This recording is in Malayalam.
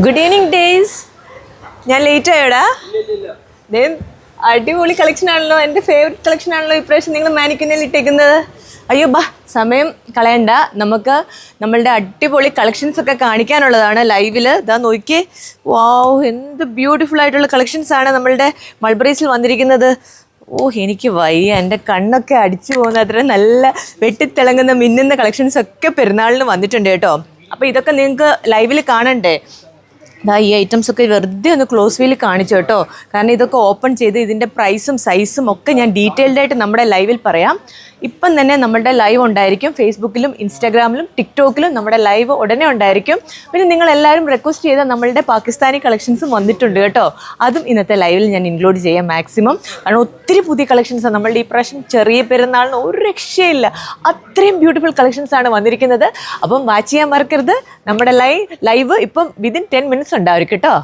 Good evening days. ഞാൻ ലേറ്റ് ആയോടാ? അടിപൊളി കളക്ഷൻ ആണല്ലോ, എൻ്റെ ഫേവറേറ്റ് കളക്ഷൻ ആണല്ലോ ഇപ്രാവശ്യം നിങ്ങൾ മാനിക്കുന്നിൽ ഇട്ടേക്കുന്നത്. അയ്യോ ബാ, സമയം കളയണ്ട, നമുക്ക് നമ്മളുടെ അടിപൊളി കളക്ഷൻസ് ഒക്കെ കാണിക്കാനുള്ളതാണ് ലൈവിൽ. ഇതാ നോക്കിയേ, വാവ്, എന്ത് ബ്യൂട്ടിഫുൾ ആയിട്ടുള്ള കളക്ഷൻസ് ആണ് നമ്മളുടെ മൾബറീസിൽ വന്നിരിക്കുന്നത്. എനിക്ക് വയ്യ, എൻ്റെ കണ്ണൊക്കെ അടിച്ചു പോകുന്ന അത്ര നല്ല വെട്ടിത്തിളങ്ങുന്ന മിന്നുന്ന കളക്ഷൻസ് ഒക്കെ പെരുന്നാളിന് വന്നിട്ടുണ്ട് കേട്ടോ. അപ്പോൾ ഇതൊക്കെ നിങ്ങൾക്ക് ലൈവിൽ കാണണ്ടേ? ഈ ഐറ്റംസ് ഒക്കെ വെറുതെ ഒന്ന് ക്ലോസ് വ്യൂവിൽ കാണിച്ചു കേട്ടോ, കാരണം ഇതൊക്കെ ഓപ്പൺ ചെയ്ത് ഇതിൻ്റെ പ്രൈസും സൈസും ഒക്കെ ഞാൻ ഡീറ്റെയിൽഡ് ആയിട്ട് നമ്മുടെ ലൈവിൽ പറയാം. ഇപ്പം തന്നെ നമ്മുടെ ലൈവ് ഉണ്ടായിരിക്കും ഫേസ്ബുക്കിലും ഇൻസ്റ്റാഗ്രാമിലും ടിക്ടോക്കിലും നമ്മുടെ ലൈവ് ഉടനെ ഉണ്ടായിരിക്കും. പിന്നെ നിങ്ങളെല്ലാവരും റിക്വസ്റ്റ് ചെയ്ത നമ്മളുടെ പാകിസ്ഥാനി കളക്ഷൻസും വന്നിട്ടുണ്ട് കേട്ടോ, അതും ഇന്നത്തെ ലൈവിൽ ഞാൻ ഇൻക്ലൂഡ് ചെയ്യാം മാക്സിമം. കാരണം ഒത്തിരി പുതിയ കളക്ഷൻസാണ് നമ്മളുടെ ഈ പ്രാവശ്യം ചെറിയ പെരുന്നാളിന് ഒരു രക്ഷയില്ല, അത്രയും ബ്യൂട്ടിഫുൾ കളക്ഷൻസാണ് വന്നിരിക്കുന്നത്. അപ്പം വാച്ച് ചെയ്യാൻ മറക്കരുത്. നമ്മുടെ ലൈവ് ഇപ്പം വിതിൻ 10 minutes ഉണ്ടായിരിക്കും കേട്ടോ.